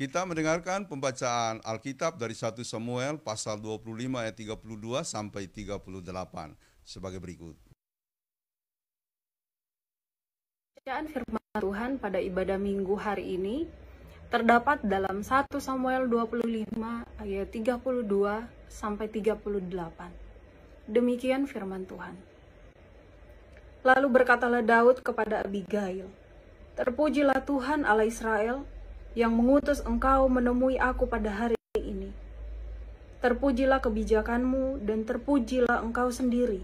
Kita mendengarkan pembacaan Alkitab dari 1 Samuel pasal 25 ayat 32 sampai 38 sebagai berikut. Bacaan firman Tuhan pada ibadah Minggu hari ini terdapat dalam 1 Samuel 25 ayat 32 sampai 38. Demikian firman Tuhan. Lalu berkatalah Daud kepada Abigail, "Terpujilah Tuhan Allah Israel yang mengutus engkau menemui aku pada hari ini. Terpujilah kebijakanmu dan terpujilah engkau sendiri,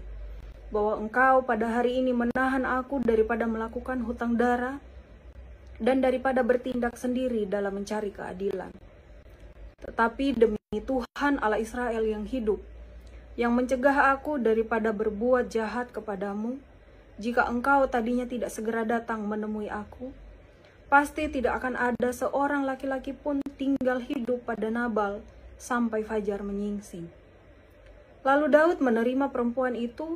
bahwa engkau pada hari ini menahan aku daripada melakukan hutang darah dan daripada bertindak sendiri dalam mencari keadilan. Tetapi demi Tuhan Allah Israel yang hidup, yang mencegah aku daripada berbuat jahat kepadamu, jika engkau tadinya tidak segera datang menemui aku, pasti tidak akan ada seorang laki-laki pun tinggal hidup pada Nabal sampai fajar menyingsing." Lalu Daud menerima perempuan itu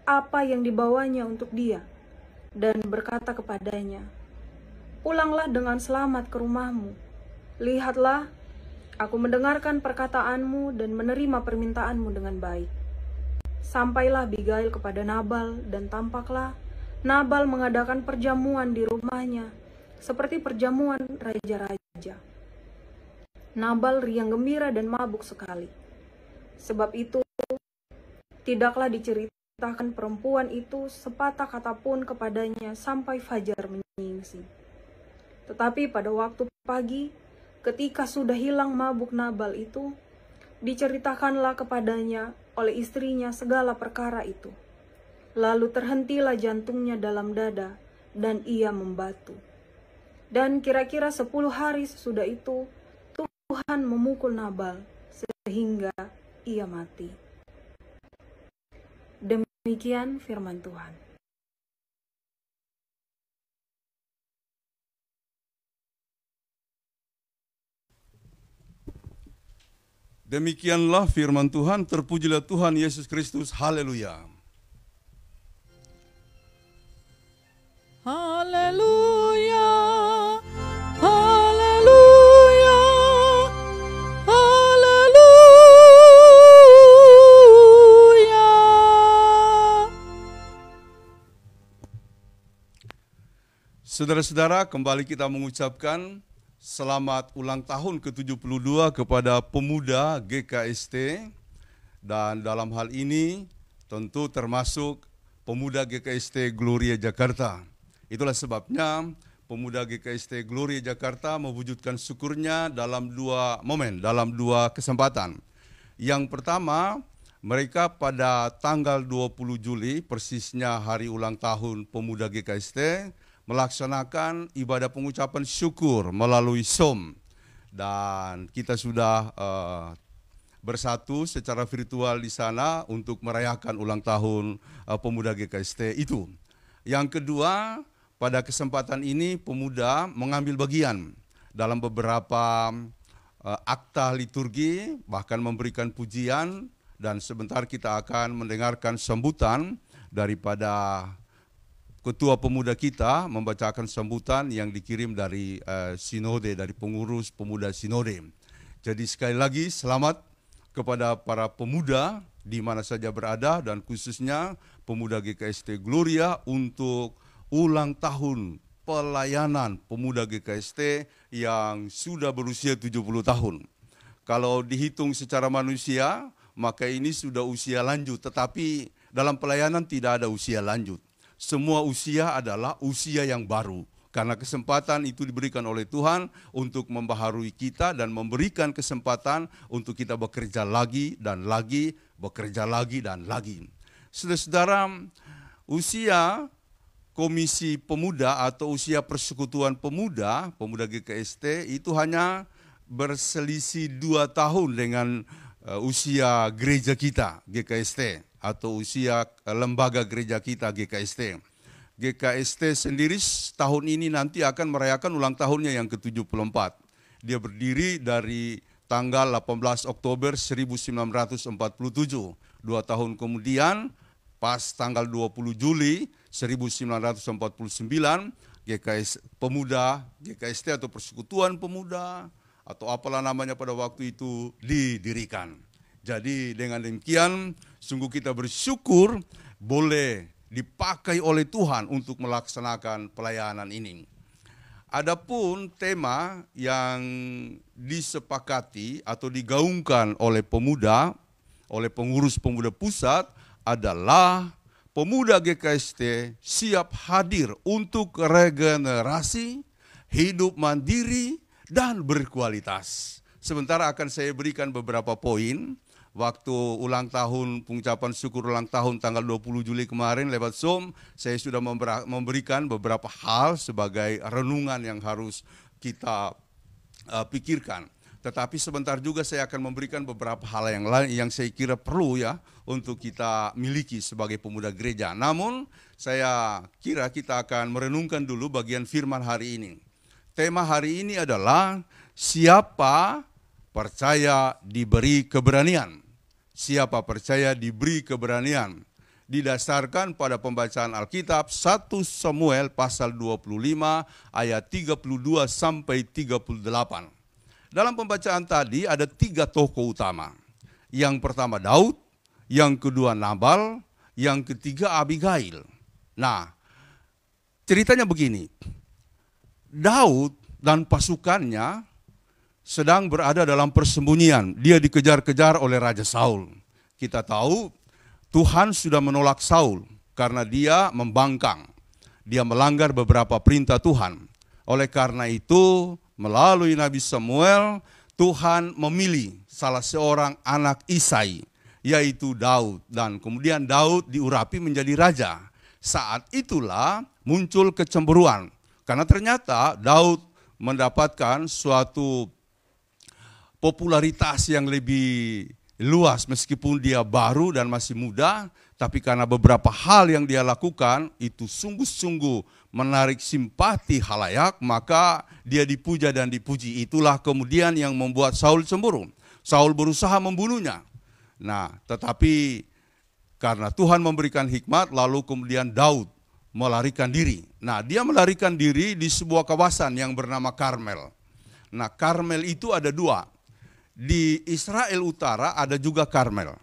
apa yang dibawanya untuk dia, dan berkata kepadanya, "Pulanglah dengan selamat ke rumahmu. Lihatlah, aku mendengarkan perkataanmu dan menerima permintaanmu dengan baik." Sampailah Abigail kepada Nabal, dan tampaklah Nabal mengadakan perjamuan di rumahnya, seperti perjamuan raja-raja. Nabal riang gembira dan mabuk sekali. Sebab itu, tidaklah diceritakan perempuan itu sepatah kata pun kepadanya sampai fajar menyingsing. Tetapi pada waktu pagi, ketika sudah hilang mabuk Nabal itu, diceritakanlah kepadanya oleh istrinya segala perkara itu. Lalu terhentilah jantungnya dalam dada, dan ia membatu. Dan kira-kira 10 hari sesudah itu, Tuhan memukul Nabal, sehingga ia mati. Demikian firman Tuhan. Demikianlah firman Tuhan, terpujilah Tuhan Yesus Kristus, haleluya. Haleluya, haleluya, haleluya. Saudara-saudara, kembali kita mengucapkan selamat ulang tahun ke-72 kepada pemuda GKST. Dan dalam hal ini tentu termasuk pemuda GKST Gloria Jakarta. Itulah sebabnya pemuda GKST Gloria Jakarta mewujudkan syukurnya dalam dua momen, dalam dua kesempatan. Yang pertama, mereka pada tanggal 20 Juli, persisnya hari ulang tahun pemuda GKST, melaksanakan ibadah pengucapan syukur melalui SOM. Dan kita sudah bersatu secara virtual di sana untuk merayakan ulang tahun pemuda GKST itu. Yang kedua, pada kesempatan ini pemuda mengambil bagian dalam beberapa akta liturgi, bahkan memberikan pujian, dan sebentar kita akan mendengarkan sambutan daripada Ketua Pemuda kita membacakan sambutan yang dikirim dari Sinode, dari pengurus pemuda Sinode. Jadi sekali lagi selamat kepada para pemuda di mana saja berada, dan khususnya pemuda GKST Gloria untuk ulang tahun pelayanan pemuda GKST yang sudah berusia 70 tahun. Kalau dihitung secara manusia, maka ini sudah usia lanjut, tetapi dalam pelayanan tidak ada usia lanjut. Semua usia adalah usia yang baru, karena kesempatan itu diberikan oleh Tuhan untuk membaharui kita dan memberikan kesempatan untuk kita bekerja lagi dan lagi, bekerja lagi dan lagi. Saudara-saudara, usia Komisi Pemuda atau usia Persekutuan Pemuda, pemuda GKST itu hanya berselisih 2 tahun dengan usia gereja kita GKST atau usia lembaga gereja kita GKST. GKST sendiri tahun ini nanti akan merayakan ulang tahunnya yang ke-74. Dia berdiri dari tanggal 18 Oktober 1947. 2 tahun kemudian, pas tanggal 20 Juli 1949, GKS Pemuda, GKST atau Persekutuan Pemuda, atau apalah namanya pada waktu itu didirikan. Jadi dengan demikian, sungguh kita bersyukur boleh dipakai oleh Tuhan untuk melaksanakan pelayanan ini. Adapun tema yang disepakati atau digaungkan oleh pemuda, oleh pengurus pemuda pusat adalah pemuda GKST siap hadir untuk regenerasi, hidup mandiri, dan berkualitas. Sementara akan saya berikan beberapa poin. Waktu ulang tahun, pengucapan syukur ulang tahun tanggal 20 Juli kemarin lewat Zoom, saya sudah memberikan beberapa hal sebagai renungan yang harus kita pikirkan. Tetapi sebentar juga saya akan memberikan beberapa hal yang lain yang saya kira perlu ya untuk kita miliki sebagai pemuda gereja. Namun saya kira kita akan merenungkan dulu bagian firman hari ini. Tema hari ini adalah siapa percaya diberi keberanian. Siapa percaya diberi keberanian. Didasarkan pada pembacaan Alkitab 1 Samuel pasal 25 ayat 32 sampai 38. Dalam pembacaan tadi ada 3 tokoh utama. Yang pertama Daud, yang kedua Nabal, yang ketiga Abigail. Nah, ceritanya begini. Daud dan pasukannya sedang berada dalam persembunyian. Dia dikejar-kejar oleh Raja Saul. Kita tahu Tuhan sudah menolak Saul karena dia membangkang. Dia melanggar beberapa perintah Tuhan. Oleh karena itu, melalui Nabi Samuel, Tuhan memilih salah seorang anak Isai, yaitu Daud. Dan kemudian Daud diurapi menjadi raja. Saat itulah muncul kecemburuan. Karena ternyata Daud mendapatkan suatu popularitas yang lebih luas meskipun dia baru dan masih muda, tapi karena beberapa hal yang dia lakukan itu sungguh-sungguh menarik simpati halayak, maka dia dipuja dan dipuji. Itulah kemudian yang membuat Saul cemburu. Saul berusaha membunuhnya. Nah, tetapi karena Tuhan memberikan hikmat, lalu kemudian Daud melarikan diri. Nah, dia melarikan diri di sebuah kawasan yang bernama Karmel. Nah, Karmel itu ada 2. Di Israel Utara ada juga Karmel.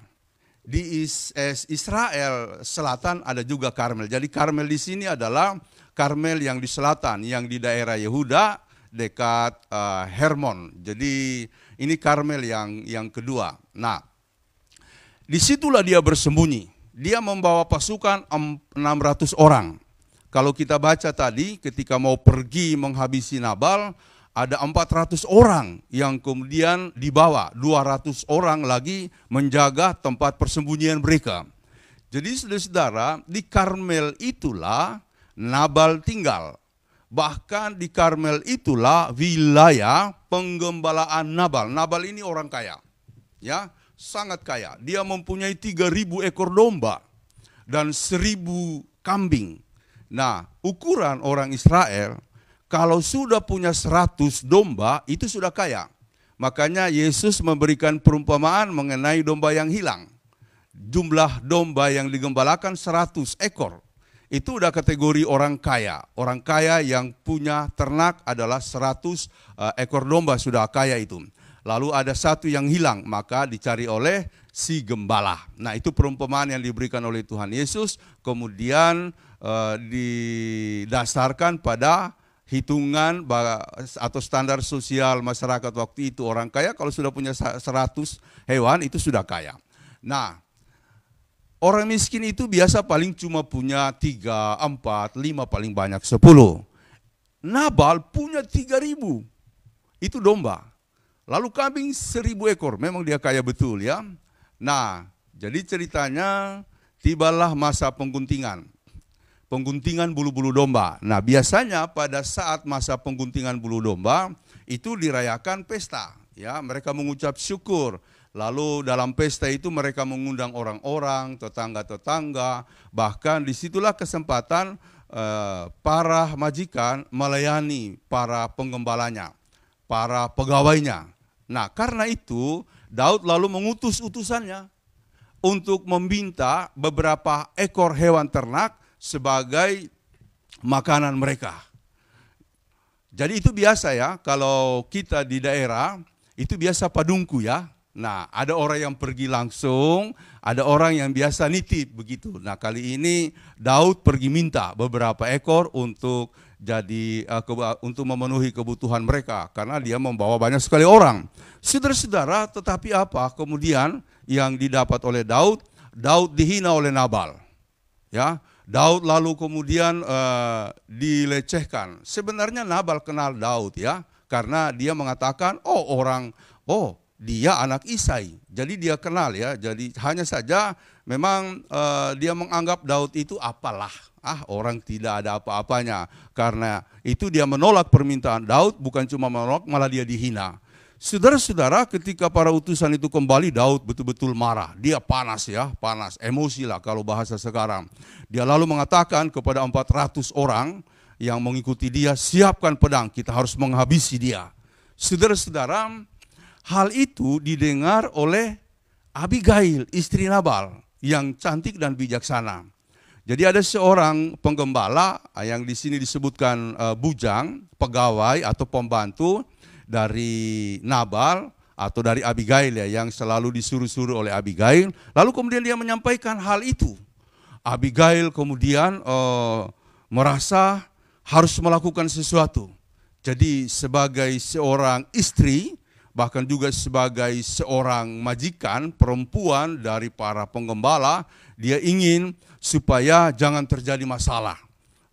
Di Israel Selatan ada juga Karmel. Jadi Karmel di sini adalah Karmel yang di selatan, yang di daerah Yehuda dekat Hermon. Jadi ini Karmel yang kedua. Nah, disitulah dia bersembunyi. Dia membawa pasukan 600 orang. Kalau kita baca tadi ketika mau pergi menghabisi Nabal, ada 400 orang yang kemudian dibawa, 200 orang lagi menjaga tempat persembunyian mereka. Jadi saudara-saudara, di Karmel itulah Nabal tinggal. Bahkan di Karmel itulah wilayah penggembalaan Nabal. Nabal ini orang kaya, ya, sangat kaya. Dia mempunyai 3.000 ekor domba dan 1.000 kambing. Nah, ukuran orang Israel, kalau sudah punya 100 domba, itu sudah kaya. Makanya Yesus memberikan perumpamaan mengenai domba yang hilang. Jumlah domba yang digembalakan 100 ekor. Itu udah kategori orang kaya. Orang kaya yang punya ternak adalah 100 ekor domba sudah kaya itu. Lalu ada 1 yang hilang, maka dicari oleh si gembala. Nah, itu perumpamaan yang diberikan oleh Tuhan Yesus. Kemudian didasarkan pada hitungan atau standar sosial masyarakat waktu itu. Orang kaya kalau sudah punya 100 hewan itu sudah kaya. Nah, orang miskin itu biasa paling cuma punya 3, 4, 5, paling banyak 10. Nabal punya 3.000. Itu domba. Lalu kambing 1.000 ekor. Memang dia kaya betul ya. Nah, jadi ceritanya tibalah masa pengguntingan. Pengguntingan bulu-bulu domba. Nah, biasanya pada saat masa pengguntingan bulu domba itu dirayakan pesta, ya, mereka mengucap syukur. Lalu dalam pesta itu mereka mengundang orang-orang, tetangga-tetangga, bahkan disitulah kesempatan para majikan melayani para penggembalanya, para pegawainya. Nah, karena itu Daud lalu mengutus utusannya untuk meminta beberapa ekor hewan ternak sebagai makanan mereka. Jadi itu biasa ya, kalau kita di daerah, itu biasa padungku ya. Nah, ada orang yang pergi langsung, ada orang yang biasa nitip begitu. Nah, kali ini Daud pergi minta beberapa ekor untuk untuk memenuhi kebutuhan mereka, karena dia membawa banyak sekali orang. Saudara-saudara, tetapi apa kemudian yang didapat oleh Daud? Daud dihina oleh Nabal. Ya, Daud lalu kemudian dilecehkan. Sebenarnya Nabal kenal Daud ya, karena dia mengatakan, dia anak Isai. Jadi dia kenal ya. Jadi hanya saja memang dia menganggap Daud itu apalah, orang tidak ada apa-apanya. Karena itu dia menolak permintaan Daud, bukan cuma menolak, malah dia dihina. Saudara-saudara, ketika para utusan itu kembali, Daud betul-betul marah. Dia panas ya, panas, emosi lah kalau bahasa sekarang. Dia lalu mengatakan kepada 400 orang yang mengikuti dia, siapkan pedang, kita harus menghabisi dia. Saudara-saudara, hal itu didengar oleh Abigail, istri Nabal, yang cantik dan bijaksana. Jadi ada seorang penggembala yang di sini disebutkan bujang, pegawai atau pembantu dari Nabal atau dari Abigail ya, yang selalu disuruh-suruh oleh Abigail. Lalu kemudian dia menyampaikan hal itu. Abigail kemudian merasa harus melakukan sesuatu. Jadi sebagai seorang istri, bahkan juga sebagai seorang majikan perempuan dari para penggembala, dia ingin supaya jangan terjadi masalah.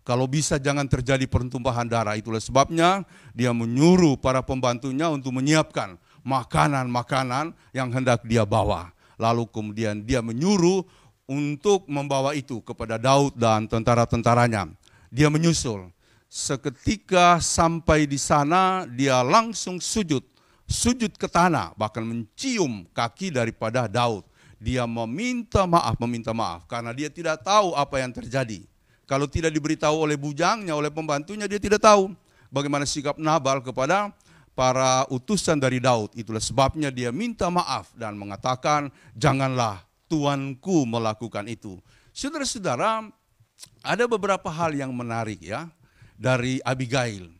Kalau bisa jangan terjadi pertumpahan darah. Itulah sebabnya dia menyuruh para pembantunya untuk menyiapkan makanan-makanan yang hendak dia bawa. Lalu kemudian dia menyuruh untuk membawa itu kepada Daud dan tentara-tentaranya. Dia menyusul. Seketika sampai di sana, dia langsung sujud ke tanah, bahkan mencium kaki daripada Daud. Dia meminta maaf karena dia tidak tahu apa yang terjadi. Kalau tidak diberitahu oleh bujangnya, oleh pembantunya, dia tidak tahu bagaimana sikap Nabal kepada para utusan dari Daud. Itulah sebabnya dia minta maaf dan mengatakan, janganlah tuanku melakukan itu. Saudara-saudara, ada beberapa hal yang menarik ya dari Abigail.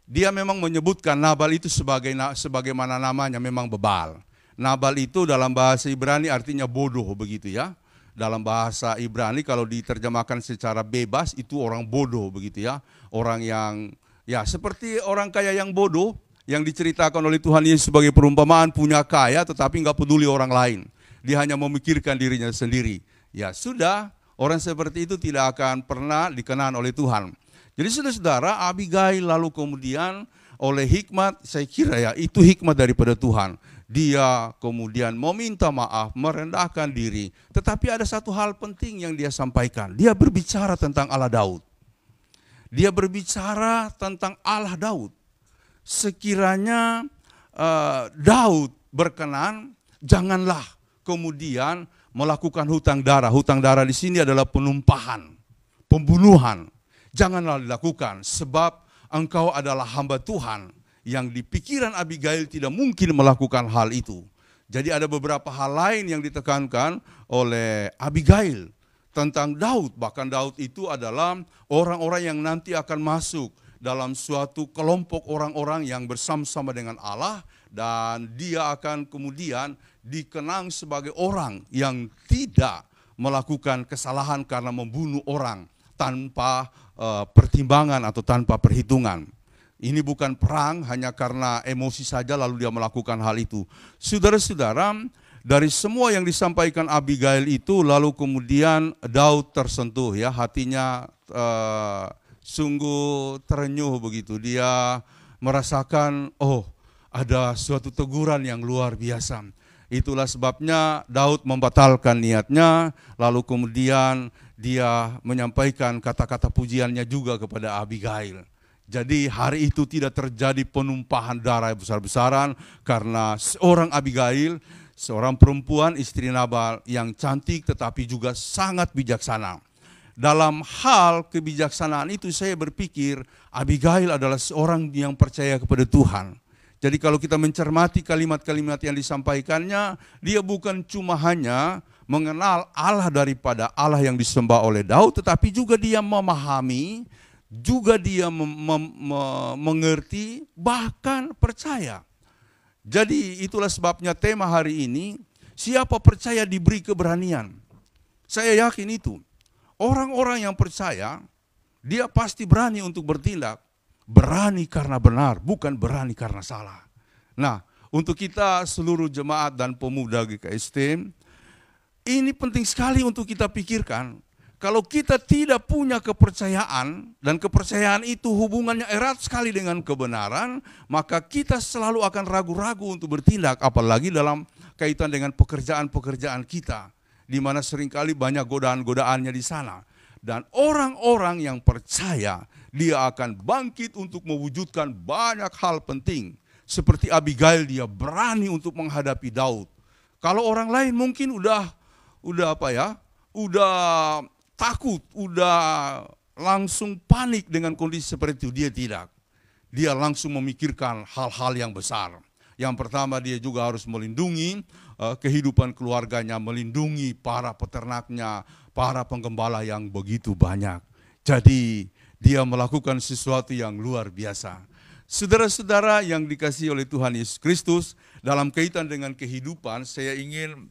Dia memang menyebutkan Nabal itu sebagaimana namanya, memang bebal. Nabal itu dalam bahasa Ibrani artinya bodoh begitu ya. Dalam bahasa Ibrani kalau diterjemahkan secara bebas itu orang bodoh begitu ya. Orang yang ya seperti orang kaya yang bodoh yang diceritakan oleh Tuhan Yesus sebagai perumpamaan, punya kaya tetapi nggak peduli orang lain. Dia hanya memikirkan dirinya sendiri. Ya sudah, orang seperti itu tidak akan pernah dikenan oleh Tuhan. Jadi saudara-saudara, Abigail lalu kemudian oleh hikmat, saya kira ya itu hikmat daripada Tuhan. Dia kemudian meminta maaf, merendahkan diri. Tetapi ada satu hal penting yang dia sampaikan. Dia berbicara tentang Allah Daud. Dia berbicara tentang Allah Daud. Sekiranya Daud berkenan, janganlah kemudian melakukan hutang darah. Hutang darah di sini adalah penumpahan, pembunuhan. Janganlah dilakukan sebab engkau adalah hamba Tuhan. Yang di pikiran Abigail tidak mungkin melakukan hal itu. Jadi ada beberapa hal lain yang ditekankan oleh Abigail tentang Daud. Bahkan Daud itu adalah orang-orang yang nanti akan masuk dalam suatu kelompok orang-orang yang bersama-sama dengan Allah. Dan dia akan kemudian dikenang sebagai orang yang tidak melakukan kesalahan karena membunuh orang tanpa pertimbangan atau tanpa perhitungan. Ini bukan perang hanya karena emosi saja lalu dia melakukan hal itu. Saudara-saudara, dari semua yang disampaikan Abigail itu lalu kemudian Daud tersentuh ya, hatinya sungguh terenyuh begitu. Dia merasakan ada suatu teguran yang luar biasa. Itulah sebabnya Daud membatalkan niatnya, lalu kemudian dia menyampaikan kata-kata pujiannya juga kepada Abigail. Jadi hari itu tidak terjadi penumpahan darah besar-besaran karena seorang Abigail, seorang perempuan istri Nabal yang cantik tetapi juga sangat bijaksana. Dalam hal kebijaksanaan itu saya berpikir Abigail adalah seorang yang percaya kepada Tuhan. Jadi kalau kita mencermati kalimat-kalimat yang disampaikannya, dia bukan cuma hanya mengenal Allah daripada Allah yang disembah oleh Daud, tetapi juga dia memahami juga dia mengerti, bahkan percaya. Jadi itulah sebabnya tema hari ini, siapa percaya diberi keberanian. Saya yakin itu. Orang-orang yang percaya, dia pasti berani untuk bertindak. Berani karena benar, bukan berani karena salah. Nah, untuk kita seluruh jemaat dan pemuda GKST, ini penting sekali untuk kita pikirkan. Kalau kita tidak punya kepercayaan, dan kepercayaan itu hubungannya erat sekali dengan kebenaran, maka kita selalu akan ragu-ragu untuk bertindak, apalagi dalam kaitan dengan pekerjaan-pekerjaan kita, di mana seringkali banyak godaan-godaannya di sana. Dan orang-orang yang percaya, dia akan bangkit untuk mewujudkan banyak hal penting. Seperti Abigail, dia berani untuk menghadapi Daud. Kalau orang lain mungkin udah takut, udah langsung panik dengan kondisi seperti itu. Dia tidak. Dia langsung memikirkan hal-hal yang besar. Yang pertama, dia juga harus melindungi kehidupan keluarganya, melindungi para peternaknya, para penggembala yang begitu banyak. Jadi dia melakukan sesuatu yang luar biasa. Saudara-saudara yang dikasihi oleh Tuhan Yesus Kristus, dalam kaitan dengan kehidupan, saya ingin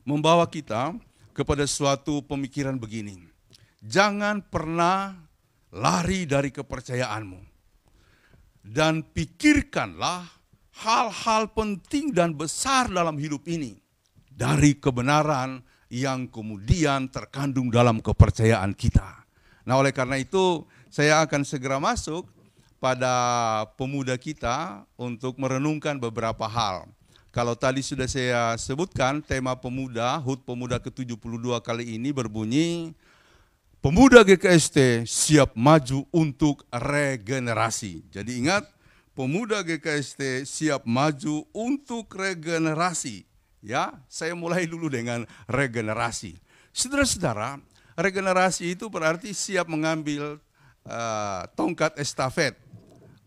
membawa kita kepada suatu pemikiran begini. Jangan pernah lari dari kepercayaanmu. Dan pikirkanlah hal-hal penting dan besar dalam hidup ini. Dari kebenaran yang kemudian terkandung dalam kepercayaan kita. Nah, oleh karena itu saya akan segera masuk pada pemuda kita untuk merenungkan beberapa hal. Kalau tadi sudah saya sebutkan, tema pemuda, HUT Pemuda ke-72 kali ini berbunyi, pemuda GKST siap maju untuk regenerasi. Jadi ingat, pemuda GKST siap maju untuk regenerasi. Ya, saya mulai dulu dengan regenerasi. Saudara-saudara, regenerasi itu berarti siap mengambil tongkat estafet,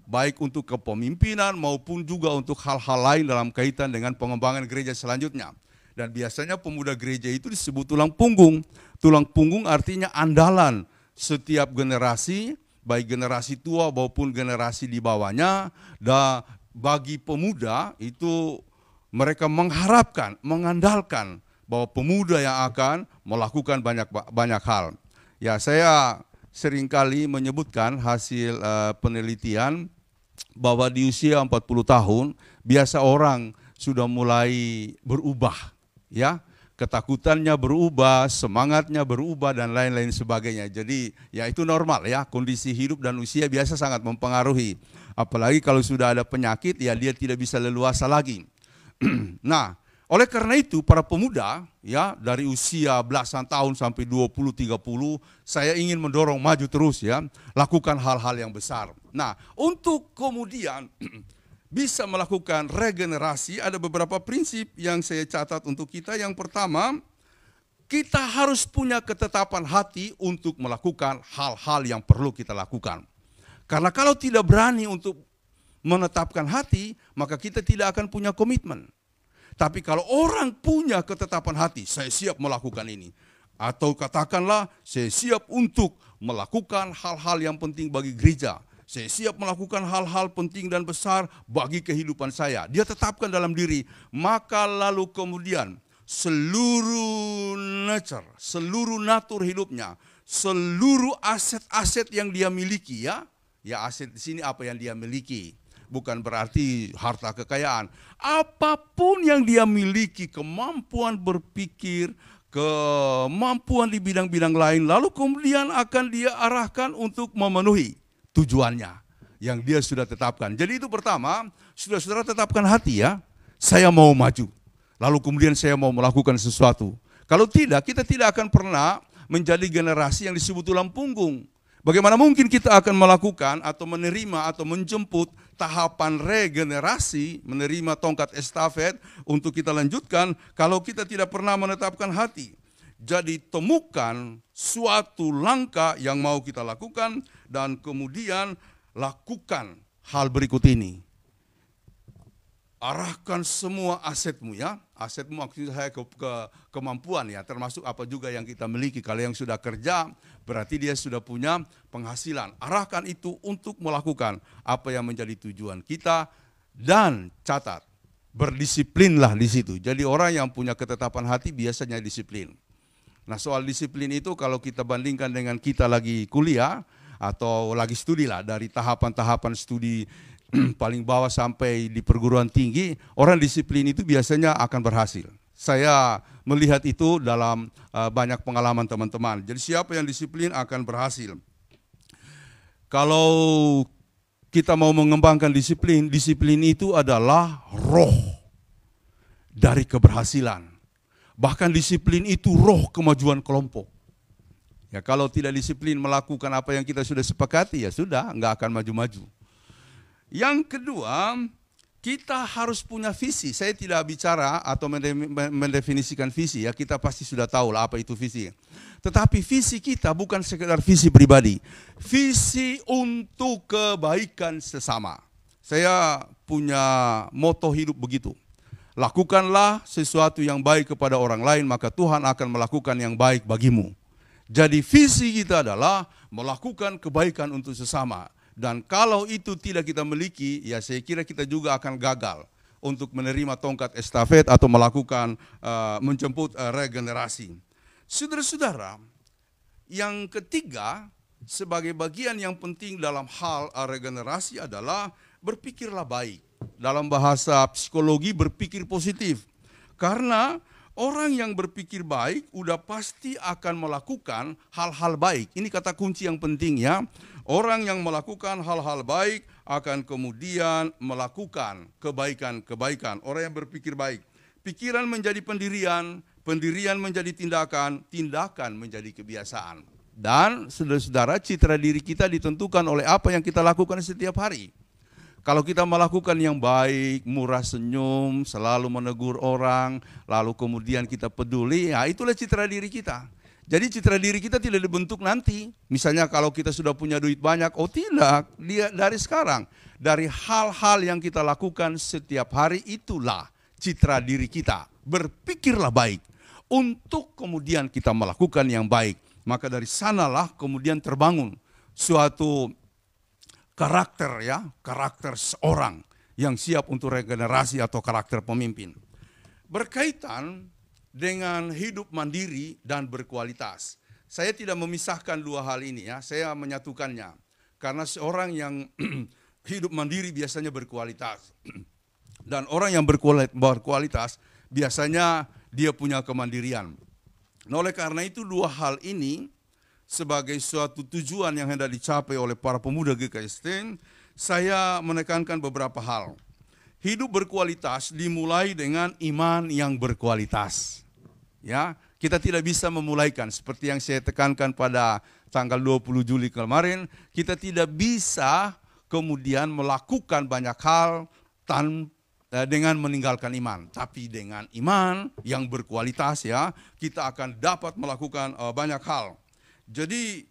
baik untuk kepemimpinan maupun juga untuk hal-hal lain dalam kaitan dengan pengembangan gereja selanjutnya. Dan biasanya pemuda gereja itu disebut tulang punggung. Tulang punggung artinya andalan setiap generasi, baik generasi tua maupun generasi di bawahnya. Dan bagi pemuda itu mereka mengharapkan, mengandalkan bahwa pemuda yang akan melakukan banyak hal. Ya, saya seringkali menyebutkan hasil penelitian bahwa di usia 40 tahun biasa orang sudah mulai berubah, ya. Ketakutannya berubah, semangatnya berubah dan lain-lain sebagainya. Jadi ya itu normal ya, kondisi hidup dan usia biasa sangat mempengaruhi. Apalagi kalau sudah ada penyakit, ya dia tidak bisa leluasa lagi. Nah, oleh karena itu para pemuda ya dari usia belasan tahun sampai 20-30 saya ingin mendorong maju terus ya, lakukan hal-hal yang besar. Nah, untuk kemudian bisa melakukan regenerasi ada beberapa prinsip yang saya catat untuk kita. Yang pertama, kita harus punya ketetapan hati untuk melakukan hal-hal yang perlu kita lakukan. Karena kalau tidak berani untuk menetapkan hati, maka kita tidak akan punya komitmen. Tapi kalau orang punya ketetapan hati, saya siap melakukan ini. Atau katakanlah, saya siap untuk melakukan hal-hal yang penting bagi gereja. Saya siap melakukan hal-hal penting dan besar bagi kehidupan saya. Dia tetapkan dalam diri. Maka lalu kemudian seluruh nature, seluruh natur hidupnya, seluruh aset-aset yang dia miliki ya. Ya, aset di sini apa yang dia miliki. Bukan berarti harta kekayaan. Apapun yang dia miliki, kemampuan berpikir, kemampuan di bidang-bidang lain, lalu kemudian akan dia arahkan untuk memenuhi tujuannya yang dia sudah tetapkan. Jadi itu pertama, saudara-saudara tetapkan hati ya. Saya mau maju. Lalu kemudian saya mau melakukan sesuatu. Kalau tidak, kita tidak akan pernah menjadi generasi yang disebut tulang punggung. Bagaimana mungkin kita akan melakukan atau menerima atau menjemput tahapan regenerasi, menerima tongkat estafet untuk kita lanjutkan kalau kita tidak pernah menetapkan hati. Jadi temukan suatu langkah yang mau kita lakukan dan kemudian lakukan hal berikut ini. arahkan semua asetmu ya. Asetmu maksud saya kemampuan ya, termasuk apa juga yang kita miliki. Kalau yang sudah kerja, berarti dia sudah punya penghasilan. Arahkan itu untuk melakukan apa yang menjadi tujuan kita dan catat, berdisiplinlah di situ. Jadi orang yang punya ketetapan hati biasanya disiplin. Nah, soal disiplin itu kalau kita bandingkan dengan kita lagi kuliah atau lagi studi lah, dari tahapan-tahapan studi paling bawah sampai di perguruan tinggi, orang disiplin itu biasanya akan berhasil. Saya melihat itu dalam banyak pengalaman teman-teman. Jadi siapa yang disiplin akan berhasil. Kalau kita mau mengembangkan disiplin, disiplin itu adalah roh dari keberhasilan. Bahkan disiplin itu roh kemajuan kelompok. Ya, kalau tidak disiplin melakukan apa yang kita sudah sepakati, ya sudah, nggak akan maju-maju. Yang kedua, kita harus punya visi. Saya tidak bicara atau mendefinisikan visi ya, kita pasti sudah tahu lah apa itu visi. Tetapi visi kita bukan sekedar visi pribadi, visi untuk kebaikan sesama. Saya punya moto hidup begitu. Lakukanlah sesuatu yang baik kepada orang lain, maka Tuhan akan melakukan yang baik bagimu. Jadi visi kita adalah melakukan kebaikan untuk sesama. Dan kalau itu tidak kita miliki, ya saya kira kita juga akan gagal untuk menerima tongkat estafet atau melakukan menjemput regenerasi. Saudara-saudara, yang ketiga sebagai bagian yang penting dalam hal regenerasi adalah berpikirlah baik. Dalam bahasa psikologi berpikir positif. Karena orang yang berpikir baik udah pasti akan melakukan hal-hal baik. Ini kata kunci yang penting ya. Orang yang melakukan hal-hal baik akan kemudian melakukan kebaikan-kebaikan. Orang yang berpikir baik. Pikiran menjadi pendirian, pendirian menjadi tindakan, tindakan menjadi kebiasaan. Dan saudara-saudara, citra diri kita ditentukan oleh apa yang kita lakukan setiap hari. Kalau kita melakukan yang baik, murah senyum, selalu menegur orang, lalu kemudian kita peduli, ya itulah citra diri kita. Jadi citra diri kita tidak dibentuk nanti. Misalnya kalau kita sudah punya duit banyak, oh tidak, dia dari sekarang. Dari hal-hal yang kita lakukan setiap hari itulah citra diri kita. Berpikirlah baik untuk kemudian kita melakukan yang baik. Maka dari sanalah kemudian terbangun suatu karakter ya, karakter seorang yang siap untuk regenerasi atau karakter pemimpin. Berkaitan dengan hidup mandiri dan berkualitas. Saya tidak memisahkan dua hal ini ya, saya menyatukannya. Karena seorang yang hidup mandiri biasanya berkualitas. Dan orang yang berkualitas biasanya dia punya kemandirian. Nah, oleh karena itu dua hal ini sebagai suatu tujuan yang hendak dicapai oleh para pemuda GKST, saya menekankan beberapa hal. Hidup berkualitas dimulai dengan iman yang berkualitas. Ya, kita tidak bisa memulaikan seperti yang saya tekankan pada tanggal 20 Juli kemarin, kita tidak bisa kemudian melakukan banyak hal dengan meninggalkan iman, tapi dengan iman yang berkualitas ya, kita akan dapat melakukan banyak hal. Jadi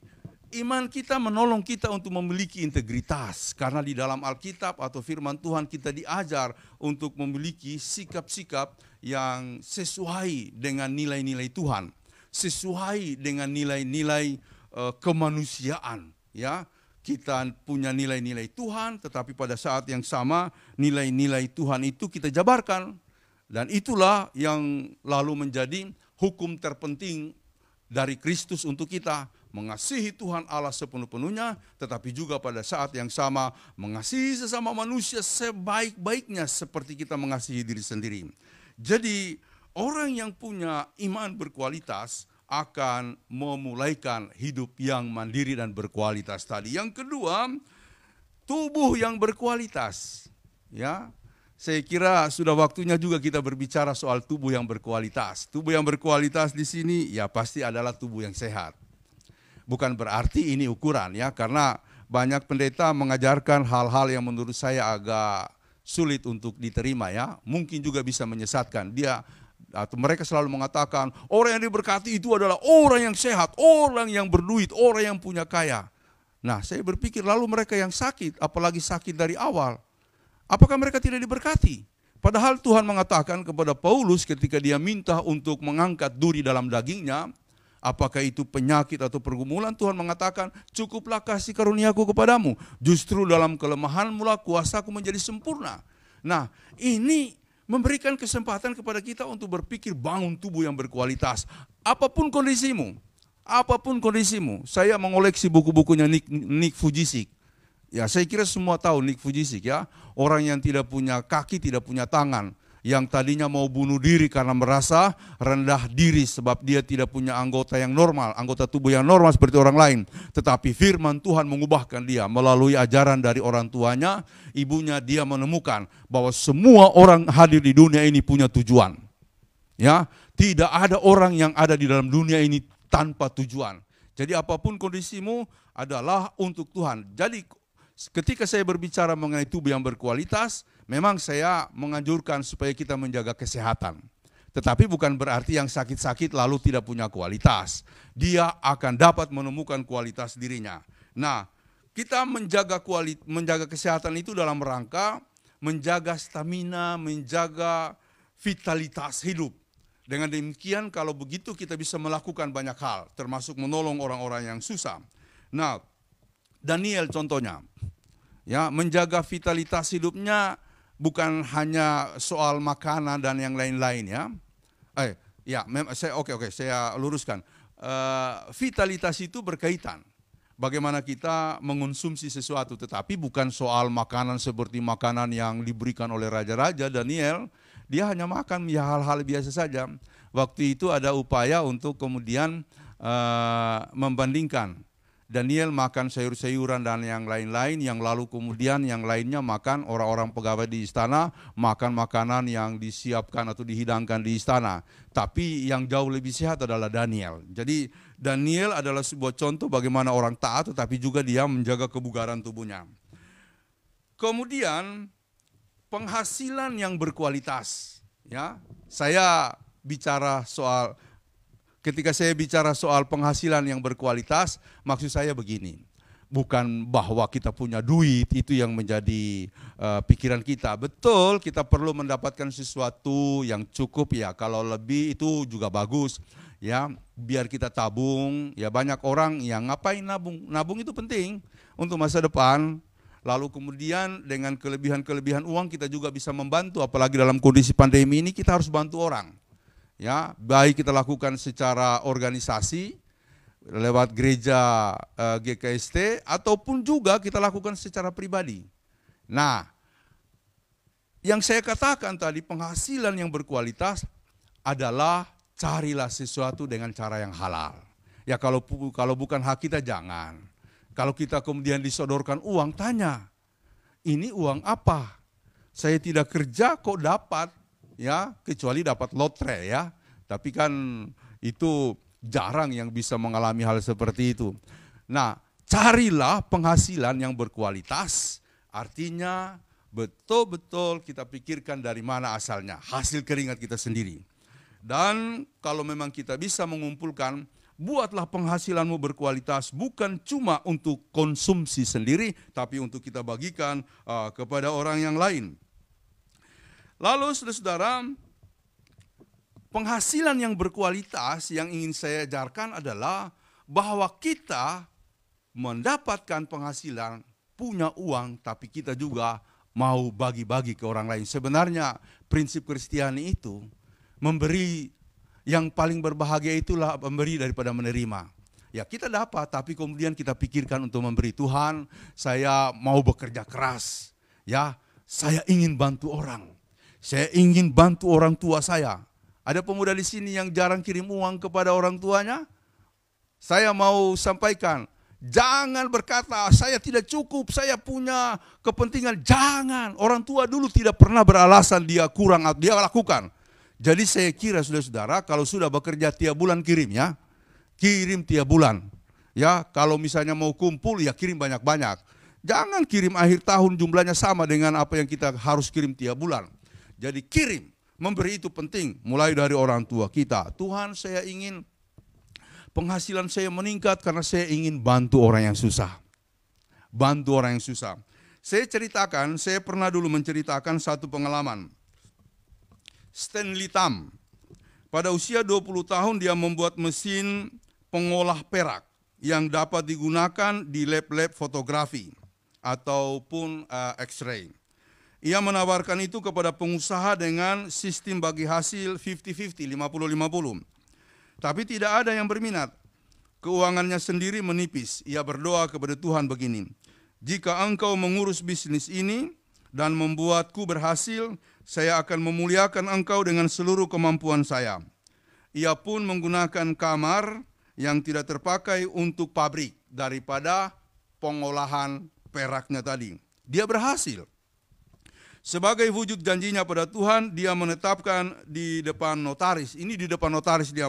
iman kita menolong kita untuk memiliki integritas. Karena di dalam Alkitab atau firman Tuhan kita diajar untuk memiliki sikap-sikap yang sesuai dengan nilai-nilai Tuhan. Sesuai dengan nilai-nilai kemanusiaan. Ya, kita punya nilai-nilai Tuhan, tetapi pada saat yang sama nilai-nilai Tuhan itu kita jabarkan. Dan itulah yang lalu menjadi hukum terpenting dari Kristus untuk kita, mengasihi Tuhan Allah sepenuh-penuhnya, tetapi juga pada saat yang sama mengasihi sesama manusia sebaik-baiknya seperti kita mengasihi diri sendiri. Jadi orang yang punya iman berkualitas akan memulaikan hidup yang mandiri dan berkualitas tadi. Yang kedua, tubuh yang berkualitas. Ya, saya kira sudah waktunya juga kita berbicara soal tubuh yang berkualitas. Tubuh yang berkualitas di sini ya pasti adalah tubuh yang sehat. Bukan berarti ini ukuran ya, karena banyak pendeta mengajarkan hal-hal yang menurut saya agak sulit untuk diterima ya. Mungkin juga bisa menyesatkan. Mereka selalu mengatakan orang yang diberkati itu adalah orang yang sehat, orang yang berduit, orang yang punya kaya. Nah, saya berpikir lalu mereka yang sakit, apalagi sakit dari awal, apakah mereka tidak diberkati? Padahal Tuhan mengatakan kepada Paulus ketika dia minta untuk mengangkat duri dalam dagingnya, apakah itu penyakit atau pergumulan, Tuhan mengatakan, cukuplah kasih karuniaku kepadamu. Justru dalam kelemahanmu lah kuasaku menjadi sempurna. Nah, ini memberikan kesempatan kepada kita untuk berpikir bangun tubuh yang berkualitas. Apapun kondisimu, saya mengoleksi buku-bukunya Nick Vujicic. Ya, saya kira semua tahu Nick Vujicic ya, orang yang tidak punya kaki, tidak punya tangan, yang tadinya mau bunuh diri karena merasa rendah diri sebab dia tidak punya anggota yang normal, anggota tubuh yang normal seperti orang lain. Tetapi firman Tuhan mengubahkan dia melalui ajaran dari orang tuanya, ibunya. Dia menemukan bahwa semua orang hadir di dunia ini punya tujuan. Ya, tidak ada orang yang ada di dalam dunia ini tanpa tujuan. Jadi apapun kondisimu adalah untuk Tuhan. Jadi ketika saya berbicara mengenai tubuh yang berkualitas, memang saya menganjurkan supaya kita menjaga kesehatan. Tetapi bukan berarti yang sakit-sakit lalu tidak punya kualitas. Dia akan dapat menemukan kualitas dirinya. Nah, kita menjaga kesehatan itu dalam rangka menjaga stamina, menjaga vitalitas hidup. Dengan demikian kalau begitu kita bisa melakukan banyak hal, termasuk menolong orang-orang yang susah. Nah, Daniel contohnya, ya, menjaga vitalitas hidupnya bukan hanya soal makanan dan yang lain-lain ya. Saya luruskan. Vitalitas itu berkaitan bagaimana kita mengonsumsi sesuatu, tetapi bukan soal makanan seperti makanan yang diberikan oleh raja-raja. Daniel, dia hanya makan ya hal-hal biasa saja. Waktu itu ada upaya untuk kemudian membandingkan. Daniel makan sayur-sayuran dan yang lain-lain, yang lalu kemudian yang lainnya makan, orang-orang pegawai di istana makan makanan yang disiapkan atau dihidangkan di istana. Tapi yang jauh lebih sehat adalah Daniel. Jadi Daniel adalah sebuah contoh bagaimana orang taat tetapi juga dia menjaga kebugaran tubuhnya. Kemudian penghasilan yang berkualitas. Ya, ketika saya bicara soal penghasilan yang berkualitas, maksud saya begini, bukan bahwa kita punya duit itu yang menjadi pikiran kita. Betul, kita perlu mendapatkan sesuatu yang cukup ya, kalau lebih itu juga bagus ya, biar kita tabung. Ya, banyak orang yang ngapain nabung? Nabung itu penting untuk masa depan. Lalu kemudian dengan kelebihan-kelebihan uang kita juga bisa membantu, apalagi dalam kondisi pandemi ini kita harus bantu orang. Ya, baik kita lakukan secara organisasi lewat gereja GKST ataupun juga kita lakukan secara pribadi. Nah, yang saya katakan tadi, penghasilan yang berkualitas adalah carilah sesuatu dengan cara yang halal. Ya, kalau bukan hak kita jangan. Kalau kita kemudian disodorkan uang, tanya, ini uang apa? Saya tidak kerja kok dapat. Ya, kecuali dapat lotre ya. Tapi kan itu jarang yang bisa mengalami hal seperti itu. Nah, carilah penghasilan yang berkualitas. Artinya betul-betul kita pikirkan dari mana asalnya, hasil keringat kita sendiri. Dan kalau memang kita bisa mengumpulkan, buatlah penghasilanmu berkualitas bukan cuma untuk konsumsi sendiri, tapi untuk kita bagikan kepada orang yang lain. Lalu saudara-saudara, penghasilan yang berkualitas yang ingin saya ajarkan adalah bahwa kita mendapatkan penghasilan, punya uang, tapi kita juga mau bagi-bagi ke orang lain. Sebenarnya prinsip Kristiani itu memberi, yang paling berbahagia itulah memberi daripada menerima. Ya, kita dapat, tapi kemudian kita pikirkan untuk memberi. Tuhan, saya mau bekerja keras. Ya, saya ingin bantu orang. Saya ingin bantu orang tua saya. Ada pemuda di sini yang jarang kirim uang kepada orang tuanya. Saya mau sampaikan, jangan berkata saya tidak cukup, saya punya kepentingan. Jangan, orang tua dulu tidak pernah beralasan dia kurang, dia lakukan. Jadi saya kira saudara-saudara, kalau sudah bekerja tiap bulan kirim ya. Kirim tiap bulan. Ya, kalau misalnya mau kumpul ya kirim banyak-banyak. Jangan kirim akhir tahun jumlahnya sama dengan apa yang kita harus kirim tiap bulan. Jadi kirim, memberi itu penting, mulai dari orang tua kita. Tuhan, saya ingin penghasilan saya meningkat karena saya ingin bantu orang yang susah. Bantu orang yang susah. Saya pernah dulu menceritakan satu pengalaman. Stanley Tam. Pada usia 20 tahun dia membuat mesin pengolah perak yang dapat digunakan di lab-lab fotografi ataupun X-ray. Ia menawarkan itu kepada pengusaha dengan sistem bagi hasil 50-50, 50-50. Tapi tidak ada yang berminat. Keuangannya sendiri menipis. Ia berdoa kepada Tuhan begini, jika engkau mengurus bisnis ini dan membuatku berhasil, saya akan memuliakan engkau dengan seluruh kemampuan saya. Ia pun menggunakan kamar yang tidak terpakai untuk pabrik daripada pengolahan peraknya tadi. Dia berhasil. Sebagai wujud janjinya pada Tuhan, dia menetapkan di depan notaris. Ini di depan notaris dia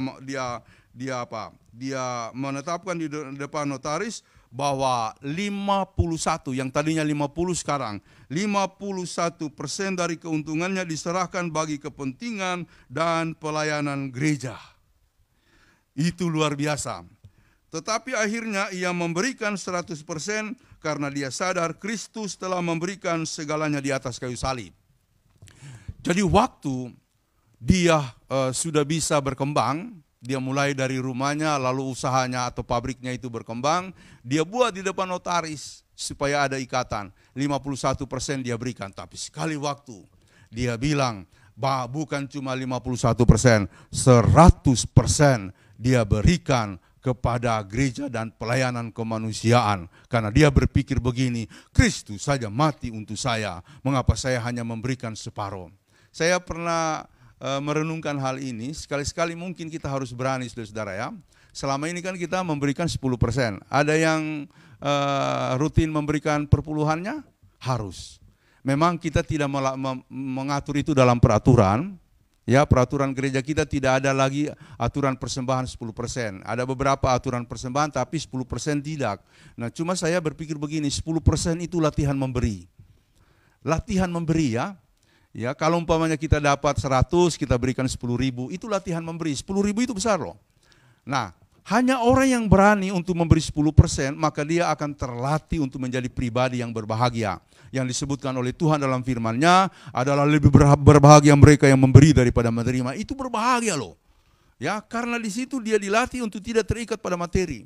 menetapkan di depan notaris bahwa 51, yang tadinya 50 sekarang, 51% dari keuntungannya diserahkan bagi kepentingan dan pelayanan gereja. Itu luar biasa. Tetapi akhirnya ia memberikan 100% karena dia sadar Kristus telah memberikan segalanya di atas kayu salib. Jadi waktu dia sudah bisa berkembang, dia mulai dari rumahnya lalu usahanya atau pabriknya itu berkembang, dia buat di depan notaris supaya ada ikatan. 51% dia berikan, tapi sekali waktu dia bilang, bukan cuma 51%, 100% dia berikan kepada gereja dan pelayanan kemanusiaan. Karena dia berpikir begini, Kristus saja mati untuk saya, mengapa saya hanya memberikan separuh. Saya pernah merenungkan hal ini, sekali-sekali mungkin kita harus berani, saudara-saudara ya. Selama ini kan kita memberikan 10%. Ada yang rutin memberikan perpuluhannya? Harus. Memang kita tidak mengatur itu dalam peraturan. Ya, peraturan gereja kita tidak ada lagi aturan persembahan 10%. Ada beberapa aturan persembahan tapi 10% tidak. Nah, cuma saya berpikir begini, 10% itu latihan memberi. Latihan memberi ya. Ya, kalau umpamanya kita dapat 100, kita berikan 10.000, itu latihan memberi. 10.000 itu besar loh. Nah, hanya orang yang berani untuk memberi 10%, maka dia akan terlatih untuk menjadi pribadi yang berbahagia. Yang disebutkan oleh Tuhan dalam firman-Nya adalah lebih berbahagia mereka yang memberi daripada menerima. Itu berbahagia loh. Ya, karena di situ dia dilatih untuk tidak terikat pada materi.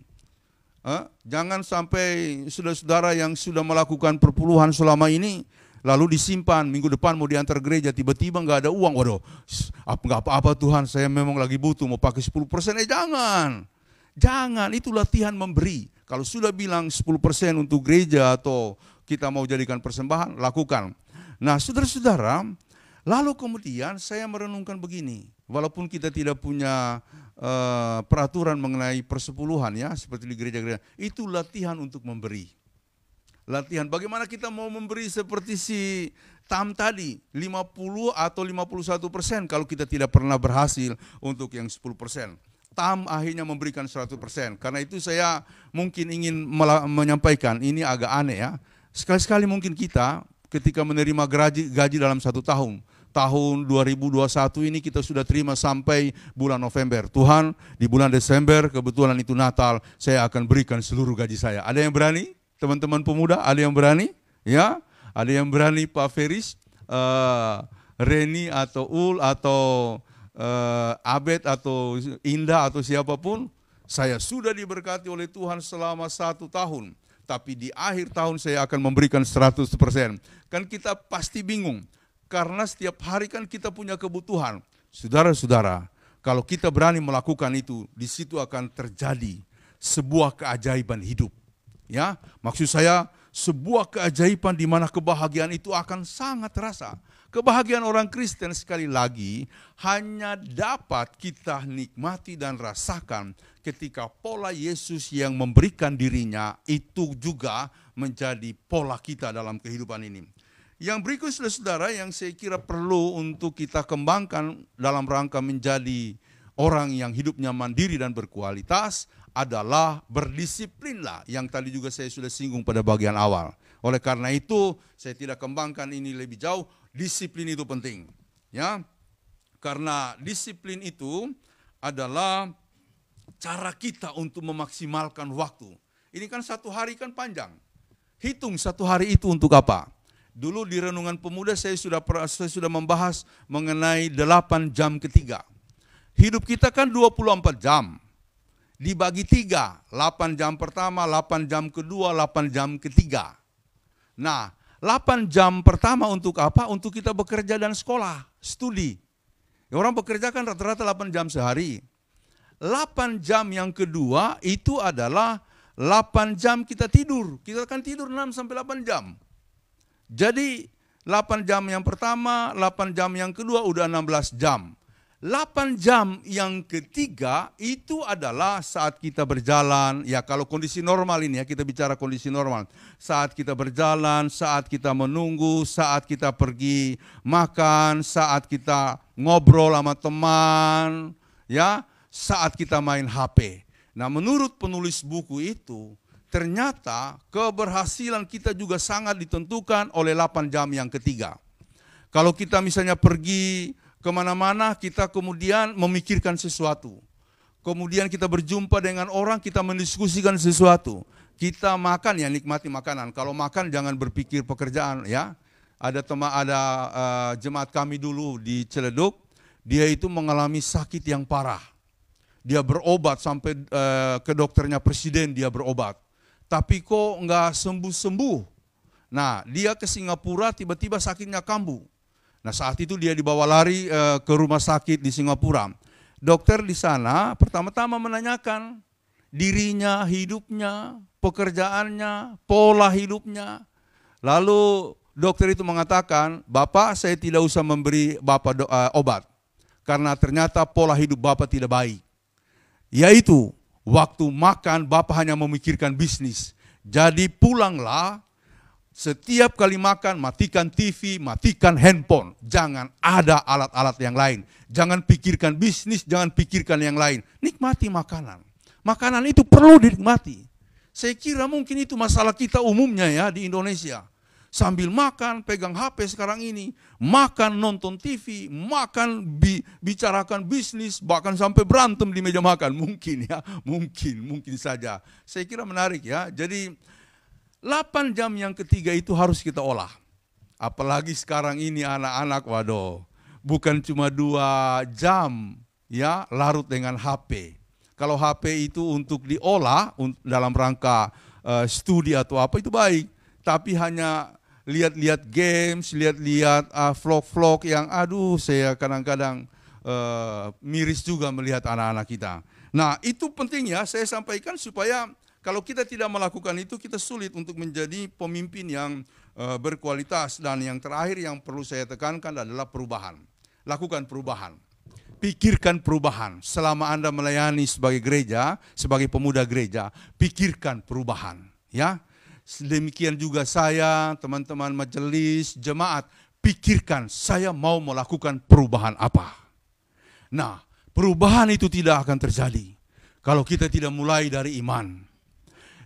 Jangan sampai saudara-saudara yang sudah melakukan perpuluhan selama ini lalu disimpan, minggu depan mau diantar gereja, tiba-tiba nggak ada uang. Waduh, nggak apa-apa Tuhan, saya memang lagi butuh, mau pakai 10%. Jangan. Jangan, itu latihan memberi. Kalau sudah bilang 10% untuk gereja atau kita mau jadikan persembahan, lakukan. Nah, saudara-saudara, lalu kemudian saya merenungkan begini. Walaupun kita tidak punya peraturan mengenai persepuluhan ya, seperti di gereja-gereja, itu latihan untuk memberi. Latihan bagaimana kita mau memberi seperti si Tam tadi, 50 atau 51% kalau kita tidak pernah berhasil untuk yang 10%. Tam akhirnya memberikan 100%. Karena itu saya mungkin ingin menyampaikan, ini agak aneh ya. Sekali-sekali mungkin kita ketika menerima gaji dalam 1 tahun. Tahun 2021 ini kita sudah terima sampai bulan November. Tuhan, di bulan Desember kebetulan itu Natal, saya akan berikan seluruh gaji saya. Ada yang berani? Teman-teman pemuda, ada yang berani? Ya, ada yang berani Pak Feris, Reni atau Ul atau Abed atau Indah atau siapapun, saya sudah diberkati oleh Tuhan selama 1 tahun. Tapi di akhir tahun saya akan memberikan 100%. Kan kita pasti bingung, karena setiap hari kan kita punya kebutuhan. Saudara-saudara, kalau kita berani melakukan itu, di situ akan terjadi sebuah keajaiban hidup. Ya, maksud saya sebuah keajaiban di mana kebahagiaan itu akan sangat terasa. Kebahagiaan orang Kristen sekali lagi hanya dapat kita nikmati dan rasakan ketika pola Yesus yang memberikan dirinya itu juga menjadi pola kita dalam kehidupan ini. Yang berikut saudara yang saya kira perlu untuk kita kembangkan dalam rangka menjadi orang yang hidupnya mandiri dan berkualitas adalah berdisiplinlah, yang tadi juga saya sudah singgung pada bagian awal. Oleh karena itu saya tidak kembangkan ini lebih jauh. Disiplin itu penting, ya, karena disiplin itu adalah cara kita untuk memaksimalkan waktu. Ini kan 1 hari kan panjang. Hitung 1 hari itu untuk apa? Dulu di Renungan Pemuda saya sudah membahas mengenai 8 jam ketiga. Hidup kita kan 24 jam. Dibagi 3, 8 jam pertama, 8 jam kedua, 8 jam ketiga. Nah, 8 jam pertama untuk apa? Untuk kita bekerja dan sekolah, studi. Orang bekerja kan rata-rata 8 jam sehari. 8 jam yang kedua itu adalah 8 jam kita tidur. Kita kan tidur 6 sampai 8 jam. Jadi 8 jam yang pertama, 8 jam yang kedua udah 16 jam. 8 jam yang ketiga itu adalah saat kita berjalan, ya kalau kondisi normal ini ya, kita bicara kondisi normal. Saat kita berjalan, saat kita menunggu, saat kita pergi makan, saat kita ngobrol sama teman, ya, saat kita main HP. Nah, menurut penulis buku itu, ternyata keberhasilan kita juga sangat ditentukan oleh 8 jam yang ketiga. Kalau kita misalnya pergi kemana-mana, kita kemudian memikirkan sesuatu. Kemudian kita berjumpa dengan orang, kita mendiskusikan sesuatu. Kita makan, ya nikmati makanan. Kalau makan jangan berpikir pekerjaan, ya. Ada jemaat kami dulu di Ciledug, dia itu mengalami sakit yang parah. Dia berobat sampai ke dokternya presiden, dia berobat. Tapi kok nggak sembuh-sembuh. Nah, dia ke Singapura, tiba-tiba sakitnya kambuh. Nah, saat itu dia dibawa lari ke rumah sakit di Singapura. Dokter di sana pertama-tama menanyakan dirinya, hidupnya, pekerjaannya, pola hidupnya. Lalu dokter itu mengatakan, Bapak saya tidak usah memberi Bapak obat. Karena ternyata pola hidup Bapak tidak baik. Yaitu waktu makan Bapak hanya memikirkan bisnis. Jadi pulanglah. Setiap kali makan, matikan TV, matikan handphone. Jangan ada alat-alat yang lain. Jangan pikirkan bisnis, jangan pikirkan yang lain. Nikmati makanan. Makanan itu perlu dinikmati. Saya kira mungkin itu masalah kita umumnya ya di Indonesia. Sambil makan, pegang HP sekarang ini. Makan, nonton TV, makan, bicarakan bisnis, bahkan sampai berantem di meja makan. Mungkin ya, mungkin saja. Saya kira menarik ya. Jadi 8 jam yang ketiga itu harus kita olah. Apalagi sekarang ini anak-anak, waduh, bukan cuma 2 jam ya larut dengan HP. Kalau HP itu untuk diolah dalam rangka studi atau apa itu baik. Tapi hanya lihat-lihat games, lihat-lihat vlog-vlog yang aduh saya kadang-kadang miris juga melihat anak-anak kita. Nah itu penting ya saya sampaikan supaya kalau kita tidak melakukan itu, kita sulit untuk menjadi pemimpin yang berkualitas. Dan yang terakhir yang perlu saya tekankan adalah perubahan. Lakukan perubahan. Pikirkan perubahan. Selama Anda melayani sebagai gereja, sebagai pemuda gereja, pikirkan perubahan. Ya, demikian juga saya, teman-teman majelis, jemaat, pikirkan saya mau melakukan perubahan apa. Nah, perubahan itu tidak akan terjadi kalau kita tidak mulai dari iman.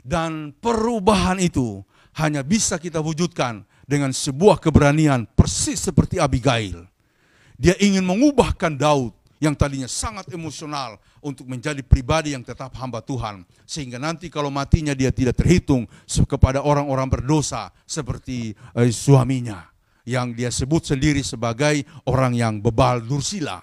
Dan perubahan itu hanya bisa kita wujudkan dengan sebuah keberanian persis seperti Abigail. Dia ingin mengubahkan Daud yang tadinya sangat emosional untuk menjadi pribadi yang tetap hamba Tuhan. Sehingga nanti kalau matinya dia tidak terhitung kepada orang-orang berdosa seperti suaminya. Yang dia sebut sendiri sebagai orang yang bebal dursila.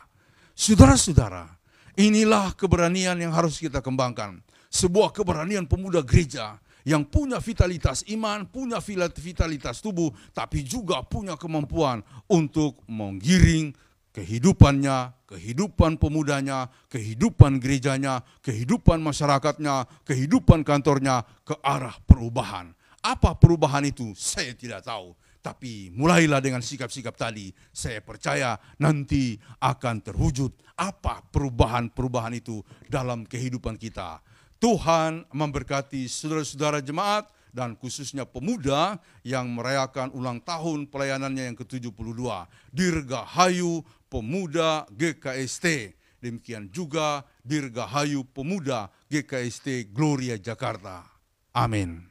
Saudara-saudara, inilah keberanian yang harus kita kembangkan. Sebuah keberanian pemuda gereja yang punya vitalitas iman, punya vitalitas tubuh, tapi juga punya kemampuan untuk menggiring kehidupannya, kehidupan pemudanya, kehidupan gerejanya, kehidupan masyarakatnya, kehidupan kantornya ke arah perubahan. Apa perubahan itu? Saya tidak tahu. Tapi mulailah dengan sikap-sikap tadi. Saya percaya nanti akan terwujud apa perubahan-perubahan itu dalam kehidupan kita. Tuhan memberkati saudara-saudara jemaat dan khususnya pemuda yang merayakan ulang tahun pelayanannya yang ke-72. Dirgahayu Pemuda GKST. Demikian juga Dirgahayu Pemuda GKST Gloria Jakarta. Amin.